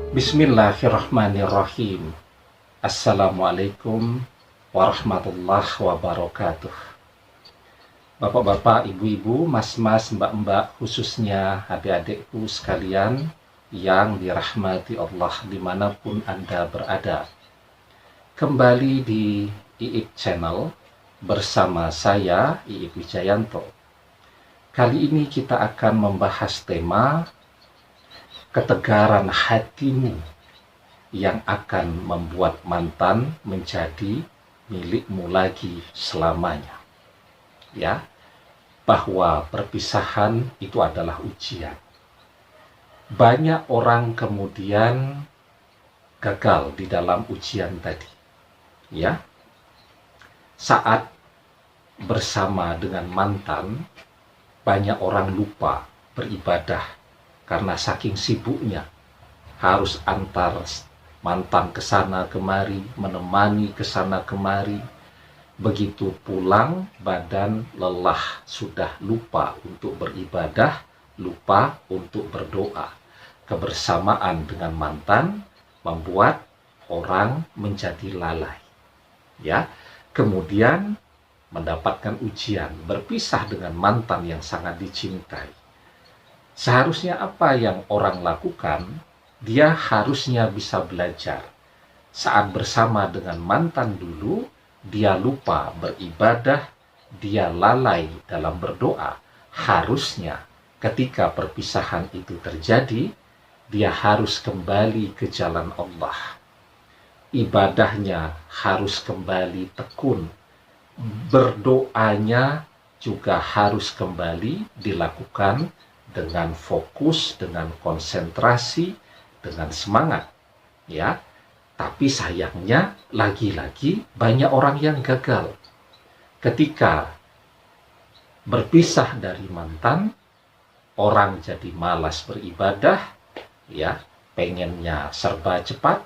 Bismillahirrahmanirrahim. Assalamualaikum warahmatullahi wabarakatuh. Bapak-bapak, ibu-ibu, mas-mas, mbak-mbak, khususnya adik-adikku sekalian yang dirahmati Allah dimanapun Anda berada. Kembali di Iip Channel bersama saya, Iip Wijayanto. Kali ini kita akan membahas tema ketegaran hatimu yang akan membuat mantan menjadi milikmu lagi selamanya. Ya, bahwa perpisahan itu adalah ujian. Banyak orang kemudian gagal di dalam ujian tadi. Ya, saat bersama dengan mantan, banyak orang lupa beribadah karena saking sibuknya harus antar mantan ke sana kemari, menemani ke sana kemari. Begitu pulang, badan lelah, sudah lupa untuk beribadah, lupa untuk berdoa. Kebersamaan dengan mantan membuat orang menjadi lalai. Ya, kemudian mendapatkan ujian, berpisah dengan mantan yang sangat dicintai. Seharusnya apa yang orang lakukan? Dia harusnya bisa belajar. Saat bersama dengan mantan dulu, dia lupa beribadah, dia lalai dalam berdoa. Harusnya ketika perpisahan itu terjadi, dia harus kembali ke jalan Allah. Ibadahnya harus kembali tekun. Berdoanya juga harus kembali dilakukan dengan fokus, dengan konsentrasi, dengan semangat. Ya. Tapi sayangnya, lagi-lagi banyak orang yang gagal. Ketika berpisah dari mantan, orang jadi malas beribadah, ya, pengennya serba cepat,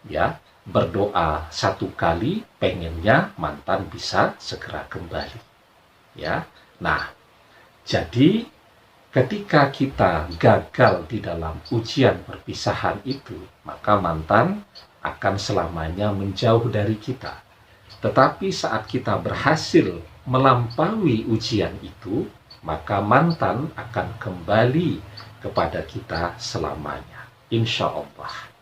ya, berdoa satu kali, pengennya mantan bisa segera kembali. Ya. Nah, jadi ketika kita gagal di dalam ujian perpisahan itu, maka mantan akan selamanya menjauh dari kita. Tetapi saat kita berhasil melampaui ujian itu, maka mantan akan kembali kepada kita selamanya. Insya Allah.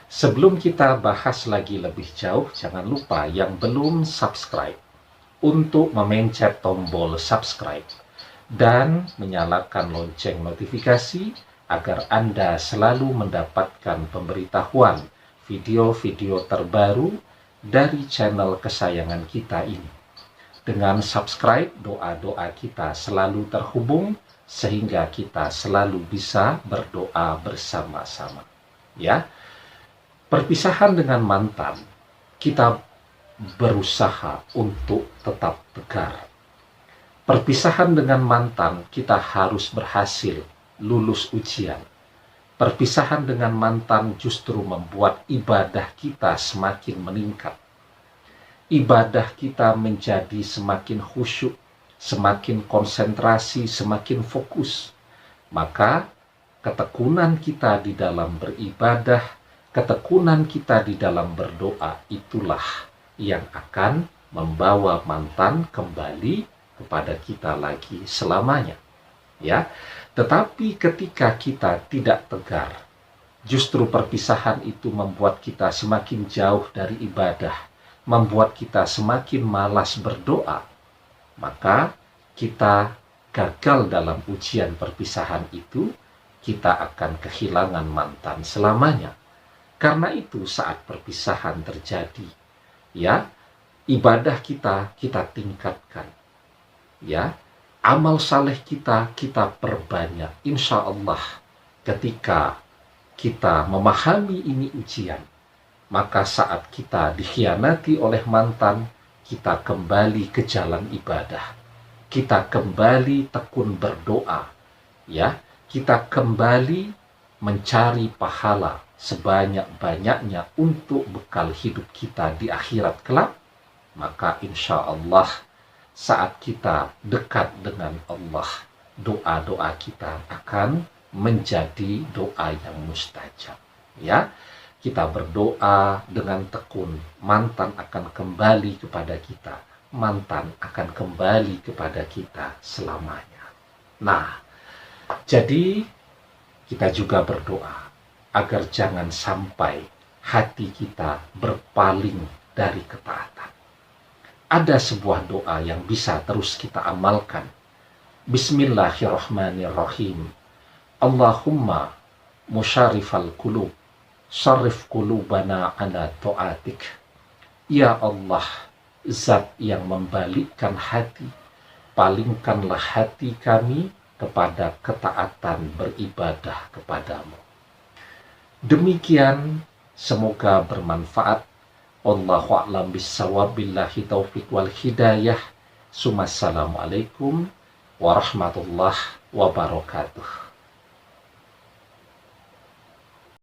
Sebelum kita bahas lagi lebih jauh, jangan lupa yang belum subscribe untuk memencet tombol subscribe dan menyalakan lonceng notifikasi agar Anda selalu mendapatkan pemberitahuan video-video terbaru dari channel kesayangan kita ini. Dengan subscribe, doa-doa kita selalu terhubung sehingga kita selalu bisa berdoa bersama-sama. Ya, perpisahan dengan mantan, kita berusaha untuk tetap tegar. Perpisahan dengan mantan, kita harus berhasil lulus ujian. Perpisahan dengan mantan justru membuat ibadah kita semakin meningkat. Ibadah kita menjadi semakin khusyuk, semakin konsentrasi, semakin fokus. Maka ketekunan kita di dalam beribadah, ketekunan kita di dalam berdoa, itulah yang akan membawa mantan kembali kepada kita lagi selamanya. Ya, tetapi ketika kita tidak tegar, justru perpisahan itu membuat kita semakin jauh dari ibadah, membuat kita semakin malas berdoa, maka kita gagal dalam ujian perpisahan itu, kita akan kehilangan mantan selamanya. Karena itu saat perpisahan terjadi, ya, ibadah kita tingkatkan. Ya, amal saleh kita perbanyak. Insya Allah ketika kita memahami ini ujian, maka saat kita dikhianati oleh mantan, kita kembali ke jalan ibadah. Kita kembali tekun berdoa. Ya, kita kembali mencari pahala sebanyak-banyaknya untuk bekal hidup kita di akhirat kelak. Maka insya Allah saat kita dekat dengan Allah, doa-doa kita akan menjadi doa yang mustajab. Ya, kita berdoa dengan tekun, mantan akan kembali kepada kita. Mantan akan kembali kepada kita selamanya. Nah, jadi kita juga berdoa agar jangan sampai hati kita berpaling dari ketaatan. Ada sebuah doa yang bisa terus kita amalkan. Bismillahirrahmanirrahim. Allahumma musyarifal qulub, syarif qulubana ala ta'atik. Ya Allah, zat yang membalikkan hati, palingkanlah hati kami kepada ketaatan beribadah kepadamu. Demikian, semoga bermanfaat. Wallahu a'lam bissawab, billahi taufiq wal hidayah. Assalamualaikum warahmatullahi wabarakatuh.